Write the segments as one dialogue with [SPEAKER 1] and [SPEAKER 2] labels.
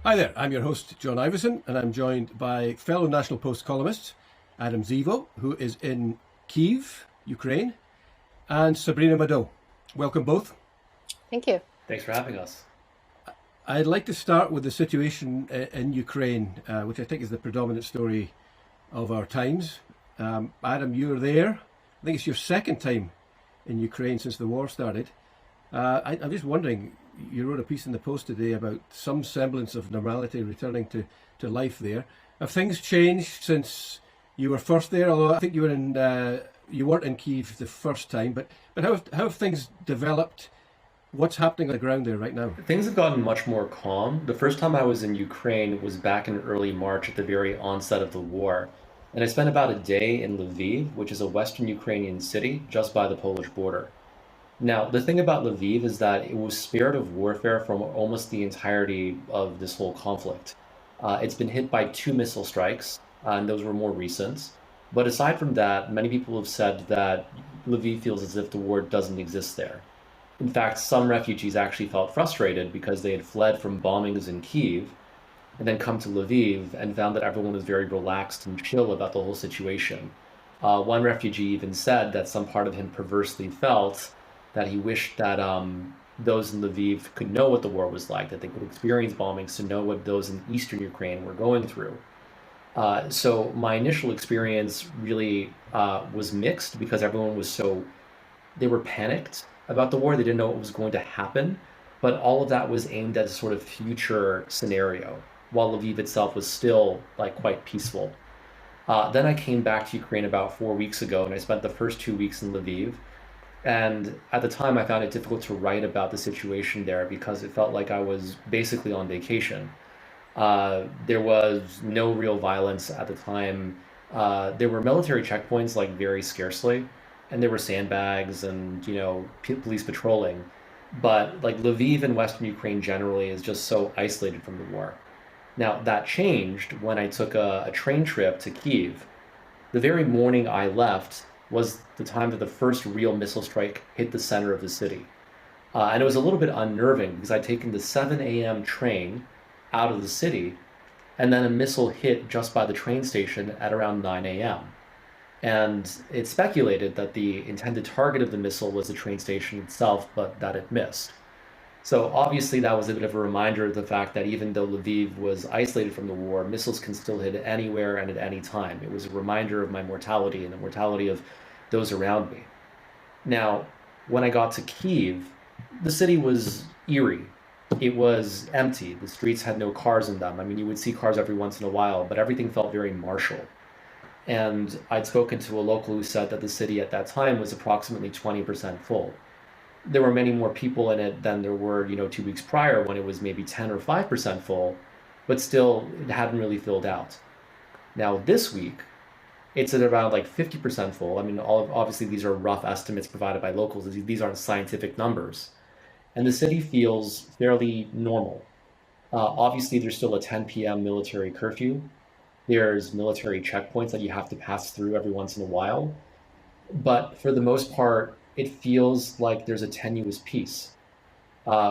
[SPEAKER 1] Hi there, I'm your host, John Iveson, and I'm joined by fellow National Post columnist Adam Zivo, who is in Kyiv, Ukraine, and Sabrina. Welcome both.
[SPEAKER 2] Thank you.
[SPEAKER 3] Thanks for having us.
[SPEAKER 1] I'd like to start with the situation in Ukraine, which I think is the predominant story of our times. Adam, you're there. I think it's your second time in Ukraine since the war started. I'm just wondering, you wrote a piece in the Post today about some semblance of normality returning to life there. Have things changed since you were first there? Although I think you weren't in Kyiv the first time, but how have things developed? What's happening on the ground there right now?
[SPEAKER 3] Things have gotten much more calm. The first time I was in Ukraine was back in early March at the very onset of the war. And I spent about a day in Lviv, which is a western Ukrainian city just by the Polish border. Now, the thing about Lviv is that it was spared of warfare from almost the entirety of this whole conflict. It's been hit by 2 missile strikes, and those were more recent. But aside from that, many people have said that Lviv feels as if the war doesn't exist there. In fact, some refugees actually felt frustrated because they had fled from bombings in Kyiv and then come to Lviv and found that everyone was very relaxed and chill about the whole situation. One refugee even said that some part of him perversely felt that he wished that those in Lviv could know what the war was like, that they could experience bombings to know what those in eastern Ukraine were going through. So my initial experience really was mixed because everyone was they were panicked about the war. They didn't know what was going to happen, but all of that was aimed at a sort of future scenario, while Lviv itself was still quite peaceful. Then I came back to Ukraine about 4 weeks ago, and I spent the first 2 weeks in Lviv. And at the time, I found it difficult to write about the situation there because it felt like I was basically on vacation. There was no real violence at the time. There were military checkpoints, very scarcely, and there were sandbags and police patrolling. But Lviv and Western Ukraine generally is just so isolated from the war. Now that changed when I took a train trip to Kyiv. The very morning I left was the time that the first real missile strike hit the center of the city. And it was a little bit unnerving because I'd taken the 7 a.m. train out of the city, and then a missile hit just by the train station at around 9 a.m. And it's speculated that the intended target of the missile was the train station itself, but that it missed. So obviously that was a bit of a reminder of the fact that even though Lviv was isolated from the war, missiles can still hit anywhere and at any time. It was a reminder of my mortality and the mortality of those around me. Now, when I got to Kyiv, the city was eerie. It was empty. The streets had no cars in them. I mean, you would see cars every once in a while, but everything felt very martial. And I'd spoken to a local who said that the city at that time was approximately 20% full. There were many more people in it than there were, 2 weeks prior when it was maybe 10 or 5% full, but still it hadn't really filled out. Now this week, it's at around 50% full. I mean, obviously these are rough estimates provided by locals. These aren't scientific numbers. And the city feels fairly normal. Obviously there's still a 10 p.m. military curfew. There's military checkpoints that you have to pass through every once in a while. But for the most part, it feels like there's a tenuous peace,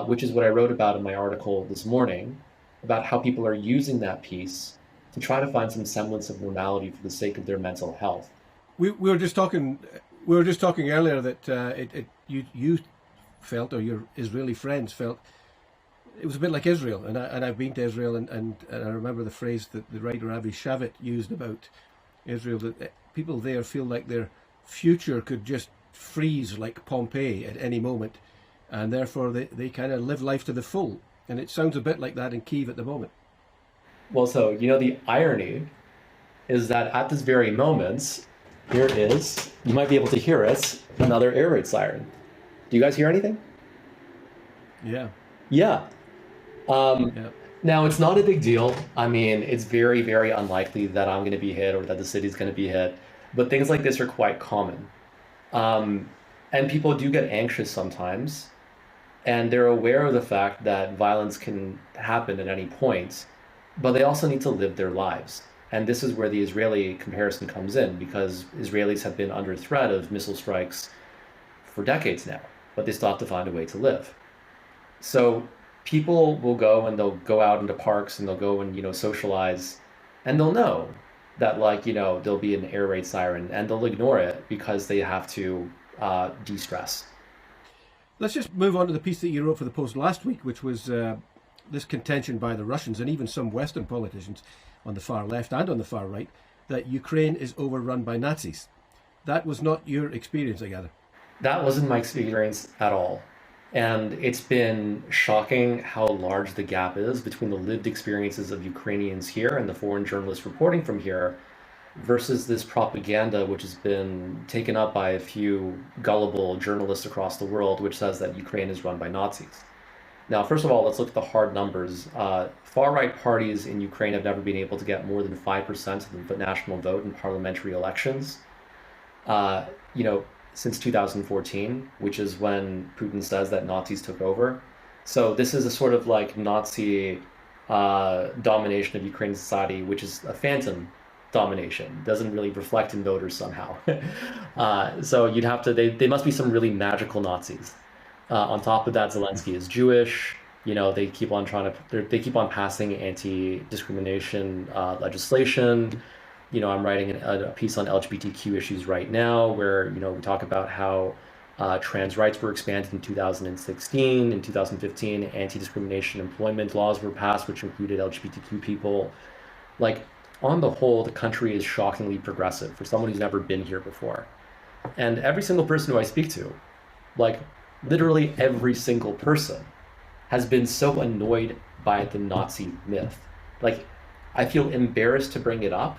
[SPEAKER 3] which is what I wrote about in my article this morning, about how people are using that peace to try to find some semblance of normality for the sake of their mental health.
[SPEAKER 1] We were just talking earlier that you felt, or your Israeli friends felt, it was a bit like Israel, and I've been to Israel, and I remember the phrase that the writer Avi Shavit used about Israel, that people there feel like their future could just freeze like Pompeii at any moment, and therefore they kind of live life to the full. And it sounds a bit like that in Kyiv at the moment.
[SPEAKER 3] Well, so, the irony is that at this very moment, here is, you might be able to hear it, another air raid siren. Do you guys hear anything?
[SPEAKER 1] Yeah.
[SPEAKER 3] Yeah.
[SPEAKER 1] Yeah.
[SPEAKER 3] Now, it's not a big deal. I mean, it's very, very unlikely that I'm going to be hit or that the city's going to be hit. But things like this are quite common. And people do get anxious sometimes. And they're aware of the fact that violence can happen at any point. But they also need to live their lives. And this is where the Israeli comparison comes in, because Israelis have been under threat of missile strikes for decades now, but they still have to find a way to live. So people will go and they'll go out into parks and they'll go and, socialize, and they'll know that, like, there'll be an air raid siren, and they'll ignore it because they have to de-stress.
[SPEAKER 1] Let's just move on to the piece that you wrote for the Post last week, which was this contention by the Russians and even some Western politicians on the far left and on the far right that Ukraine is overrun by Nazis. That was not your experience, I gather.
[SPEAKER 3] That wasn't my experience at all. And it's been shocking how large the gap is between the lived experiences of Ukrainians here and the foreign journalists reporting from here versus this propaganda, which has been taken up by a few gullible journalists across the world, which says that Ukraine is run by Nazis. Now, first of all, let's look at the hard numbers. Far-right parties in Ukraine have never been able to get more than 5% of the national vote in parliamentary elections. Uh, you know, since 2014, which is when Putin says that Nazis took over. So this is a sort of like Nazi domination of Ukrainian society, which is a phantom domination, doesn't really reflect in voters somehow. So you'd have to, they must be some really magical Nazis. On top of that, Zelensky is Jewish. They keep on they keep on passing anti-discrimination legislation. I'm writing a piece on LGBTQ issues right now where, we talk about how trans rights were expanded in 2016. In 2015, anti-discrimination employment laws were passed, which included LGBTQ people. Like, on the whole, the country is shockingly progressive for someone who's never been here before. And every single person who I speak to, like literally every single person, has been so annoyed by the Nazi myth. Like, I feel embarrassed to bring it up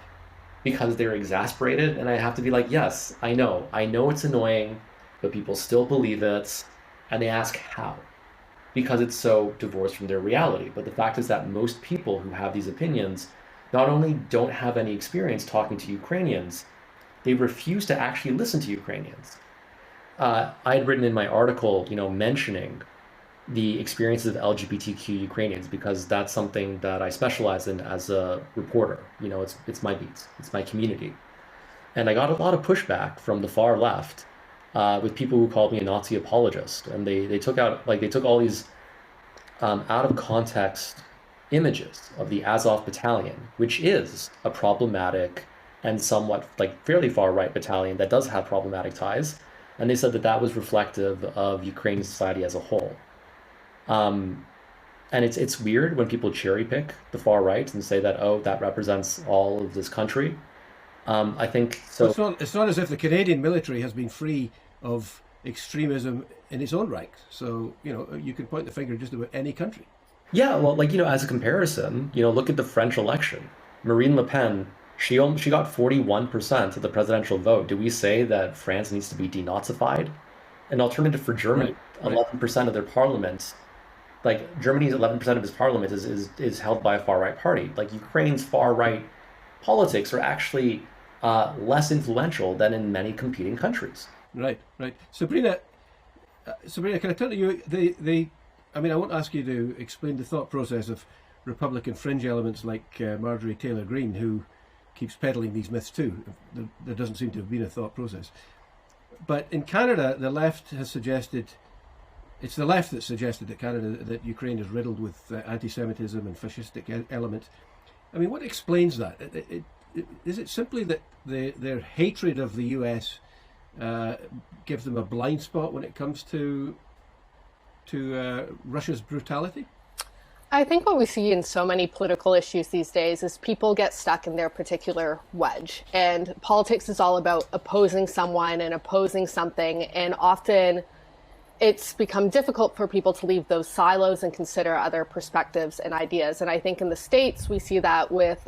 [SPEAKER 3] because they're exasperated, and I have to be like, yes, I know it's annoying, but people still believe it, and they ask how, because it's so divorced from their reality. But the fact is that most people who have these opinions not only don't have any experience talking to Ukrainians, they refuse to actually listen to Ukrainians. I had written in my article, mentioning the experiences of LGBTQ Ukrainians because that's something that I specialize in as a reporter. It's my beats, it's my community. And I got a lot of pushback from the far left with people who called me a Nazi apologist. And they took all these out of context images of the Azov battalion, which is a problematic and somewhat fairly far right battalion that does have problematic ties. And they said that was reflective of Ukrainian society as a whole. And it's weird when people cherry pick the far right and say that, oh, that represents all of this country. I think so.
[SPEAKER 1] It's not as if the Canadian military has been free of extremism in its own ranks. So, you can point the finger just about any country.
[SPEAKER 3] Yeah, well, as a comparison, look at the French election. Marine Le Pen, she got 41% of the presidential vote. Do we say that France needs to be denazified? An alternative for Germany,
[SPEAKER 1] Right.
[SPEAKER 3] 11% of their parliament. Germany's 11% of its parliament is held by a far right party. Ukraine's far right politics are actually less influential than in many competing countries.
[SPEAKER 1] Right. Sabrina, can I turn to you? I won't ask you to explain the thought process of Republican fringe elements like Marjorie Taylor Greene, who keeps peddling these myths too. There doesn't seem to have been a thought process. But in Canada, the left has suggested, it's the left that suggested that Ukraine is riddled with anti-Semitism and fascistic elements. What explains that? Is it simply that their hatred of the US gives them a blind spot when it comes to Russia's brutality?
[SPEAKER 2] I think what we see in so many political issues these days is people get stuck in their particular wedge. And politics is all about opposing someone and opposing something. And often it's become difficult for people to leave those silos and consider other perspectives and ideas. And I think in the States, we see that with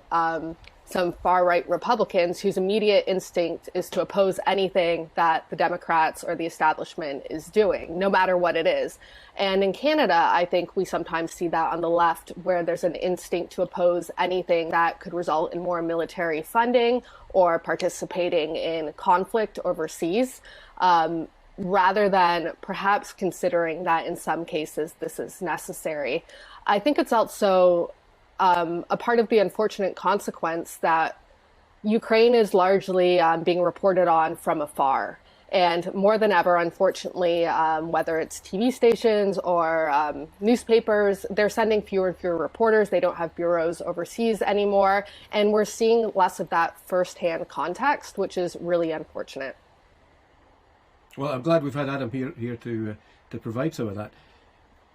[SPEAKER 2] some far-right Republicans whose immediate instinct is to oppose anything that the Democrats or the establishment is doing, no matter what it is. And in Canada, I think we sometimes see that on the left, where there's an instinct to oppose anything that could result in more military funding or participating in conflict overseas, rather than perhaps considering that in some cases this is necessary. I think it's also a part of the unfortunate consequence that Ukraine is largely being reported on from afar. And more than ever, unfortunately, whether it's TV stations or newspapers, they're sending fewer and fewer reporters. They don't have bureaus overseas anymore. And we're seeing less of that firsthand context, which is really unfortunate.
[SPEAKER 1] Well, I'm glad we've had Adam here to provide some of that.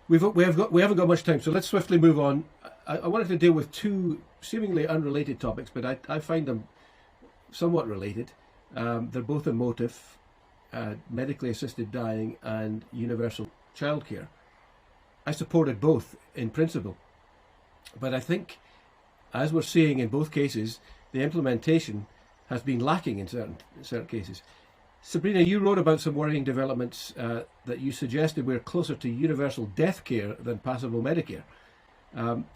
[SPEAKER 1] We haven't got much time, so let's swiftly move on. I wanted to deal with two seemingly unrelated topics, but I find them somewhat related. They're both emotive. Medically assisted dying and universal childcare. I supported both in principle, but I think, as we're seeing in both cases, the implementation has been lacking in certain cases. Sabrina, you wrote about some worrying developments that you suggested we're closer to universal death care than passable Medicare.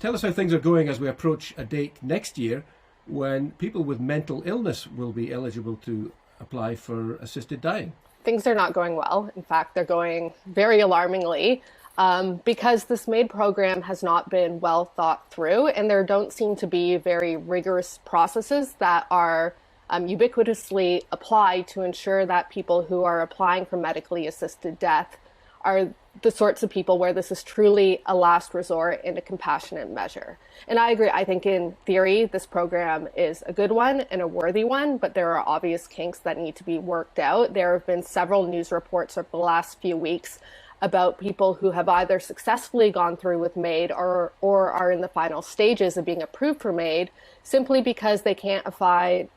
[SPEAKER 1] Tell us how things are going as we approach a date next year when people with mental illness will be eligible to apply for assisted dying.
[SPEAKER 2] Things are not going well. In fact, they're going very alarmingly because this MAID program has not been well thought through, and there don't seem to be very rigorous processes that are ubiquitously applied to ensure that people who are applying for medically assisted death are the sorts of people where this is truly a last resort and a compassionate measure. And I agree. I think in theory, this program is a good one and a worthy one, but there are obvious kinks that need to be worked out. There have been several news reports over the last few weeks about people who have either successfully gone through with MAID or are in the final stages of being approved for MAID simply because they can't find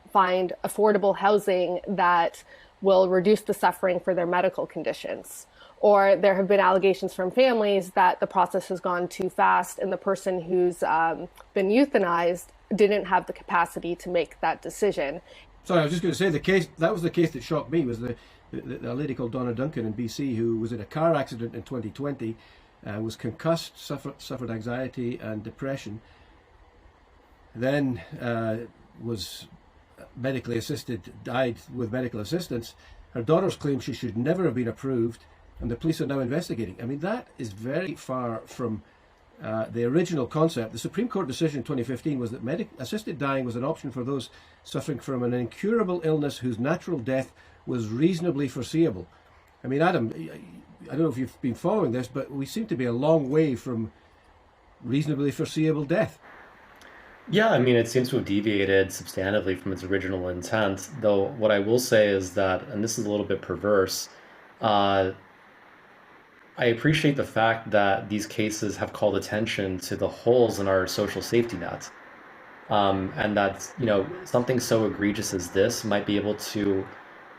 [SPEAKER 2] affordable housing that will reduce the suffering for their medical conditions. Or there have been allegations from families that the process has gone too fast and the person who's been euthanized didn't have the capacity to make that decision.
[SPEAKER 1] Sorry, I was just going to say that was the case that shocked me, was a lady called Donna Duncan in BC who was in a car accident in 2020, was concussed, suffered anxiety and depression, then was medically assisted, died with medical assistance. Her daughters claim she should never have been approved, and the police are now investigating. I mean, that is very far from the original concept. The Supreme Court decision in 2015 was that assisted dying was an option for those suffering from an incurable illness whose natural death was reasonably foreseeable. I mean, Adam, I don't know if you've been following this, but we seem to be a long way from reasonably foreseeable death.
[SPEAKER 3] Yeah, I mean, it seems to have deviated substantively from its original intent, though what I will say is that, and this is a little bit perverse, I appreciate the fact that these cases have called attention to the holes in our social safety net, and that, something so egregious as this might be able to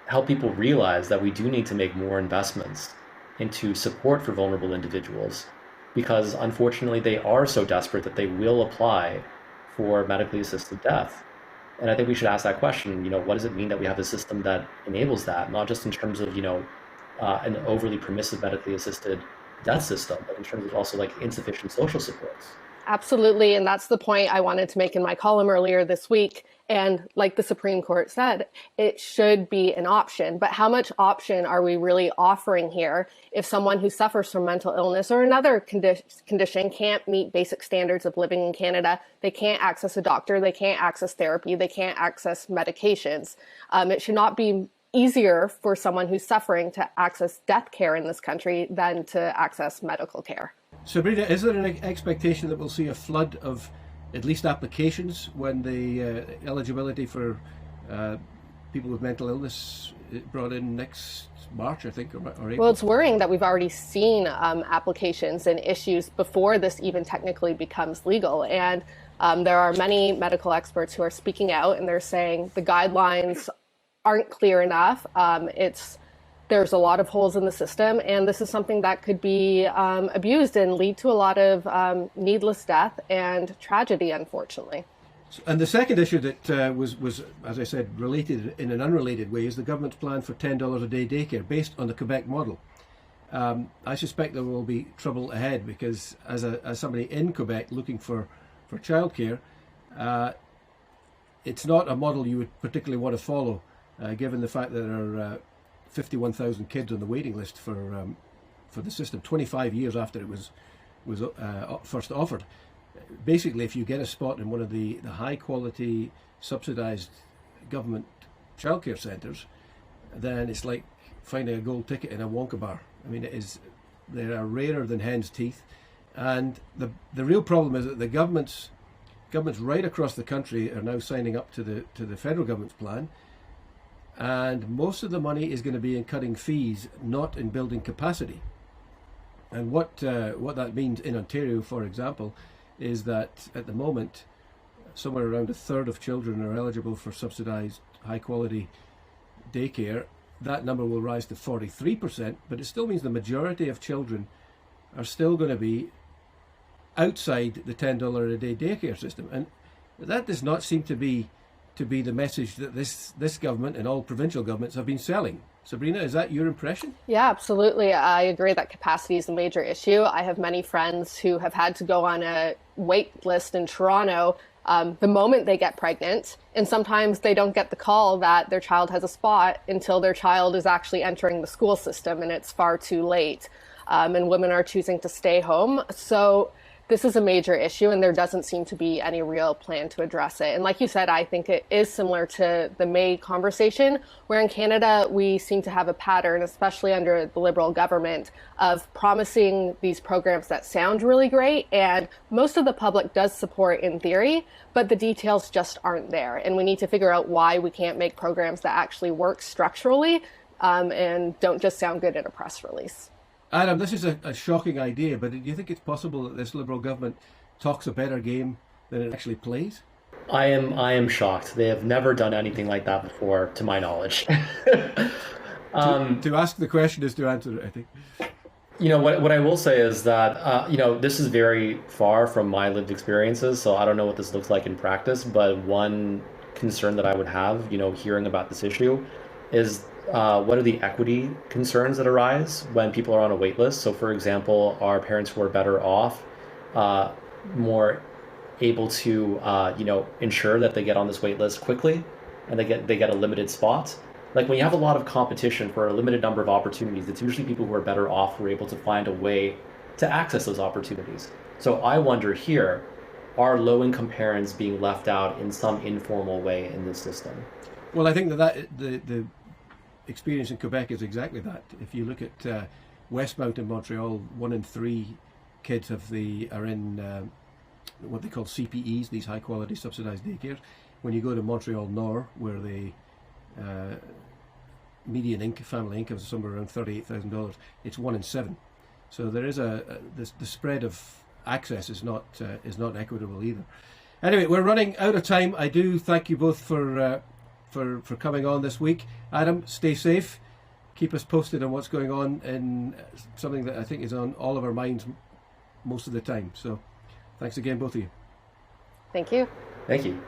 [SPEAKER 3] help people realize that we do need to make more investments into support for vulnerable individuals, because unfortunately they are so desperate that they will apply for medically assisted death. And I think we should ask that question, what does it mean that we have a system that enables that, not just in terms of, an overly permissive medically assisted death system, but in terms of also like insufficient social supports.
[SPEAKER 2] Absolutely. And that's the point I wanted to make in my column earlier this week. And like the Supreme Court said, it should be an option. But how much option are we really offering here if someone who suffers from mental illness or another condition can't meet basic standards of living in Canada? They can't access a doctor, they can't access therapy, they can't access medications. It should not be easier for someone who's suffering to access death care in this country than to access medical care.
[SPEAKER 1] Sabrina, is there an expectation that we'll see a flood of at least applications when the eligibility for people with mental illness brought in next March, I think, or April?
[SPEAKER 2] Well, it's worrying that we've already seen applications and issues before this even technically becomes legal. And there are many medical experts who are speaking out and they're saying the guidelines aren't clear enough. There's a lot of holes in the system, and this is something that could be abused and lead to a lot of needless death and tragedy, unfortunately.
[SPEAKER 1] And the second issue that was, as I said, related in an unrelated way is the government's plan for $10 a day daycare based on the Quebec model. I suspect there will be trouble ahead because as somebody in Quebec looking for childcare, it's not a model you would particularly want to follow, given the fact that there are 51,000 kids on the waiting list for the system 25 years after it was first offered. Basically, if you get a spot in one of the high quality subsidized government childcare centres, then it's like finding a gold ticket in a Wonka bar. I mean, they are rarer than hen's teeth. And the real problem is that the governments right across the country are now signing up to the federal government's plan, and most of the money is going to be in cutting fees, not in building capacity. And what that means in Ontario, for example, is that at the moment, somewhere around a third of children are eligible for subsidised high-quality daycare. That number will rise to 43%, but it still means the majority of children are still going to be outside the $10 a day daycare system. And that does not seem to be the message that this government and all provincial governments have been selling. Sabrina, is that your impression?
[SPEAKER 2] Yeah, absolutely. I agree that capacity is a major issue. I have many friends who have had to go on a wait list in Toronto the moment they get pregnant, and sometimes they don't get the call that their child has a spot until their child is actually entering the school system, and it's far too late. And women are choosing to stay home. So this is a major issue, and there doesn't seem to be any real plan to address it. And like you said, I think it is similar to the May conversation, where in Canada we seem to have a pattern, especially under the Liberal government, of promising these programs that sound really great, and most of the public does support in theory, but the details just aren't there. And we need to figure out why we can't make programs that actually work structurally and don't just sound good in a press release.
[SPEAKER 1] Adam, this is a shocking idea, but do you think it's possible that this Liberal government talks a better game than it actually plays?
[SPEAKER 3] I am shocked. They have never done anything like that before, to my knowledge.
[SPEAKER 1] To ask the question is to answer it, I think.
[SPEAKER 3] What I will say is that this is very far from my lived experiences, so I don't know what this looks like in practice. But one concern that I would have, hearing about this issue, is what are the equity concerns that arise when people are on a wait list? So, for example, are parents who are better off more able to ensure that they get on this wait list quickly and they get a limited spot? Like, when you have a lot of competition for a limited number of opportunities, it's usually people who are better off who are able to find a way to access those opportunities. So I wonder here, are low-income parents being left out in some informal way in this system?
[SPEAKER 1] Well, I think that the experience in Quebec is exactly that. If you look at Westmount in Montreal, 1 in 3 kids are in what they call CPEs, these high-quality subsidised daycares. When you go to Montreal Nord, where the median family income is somewhere around $38,000, it's 1 in 7. So there is the spread of access is not equitable either. Anyway, we're running out of time. I do thank you both for coming on this week. Adam, stay safe. Keep us posted on what's going on in something that I think is on all of our minds most of the time. So thanks again, both of you.
[SPEAKER 2] Thank you.
[SPEAKER 3] Thank you.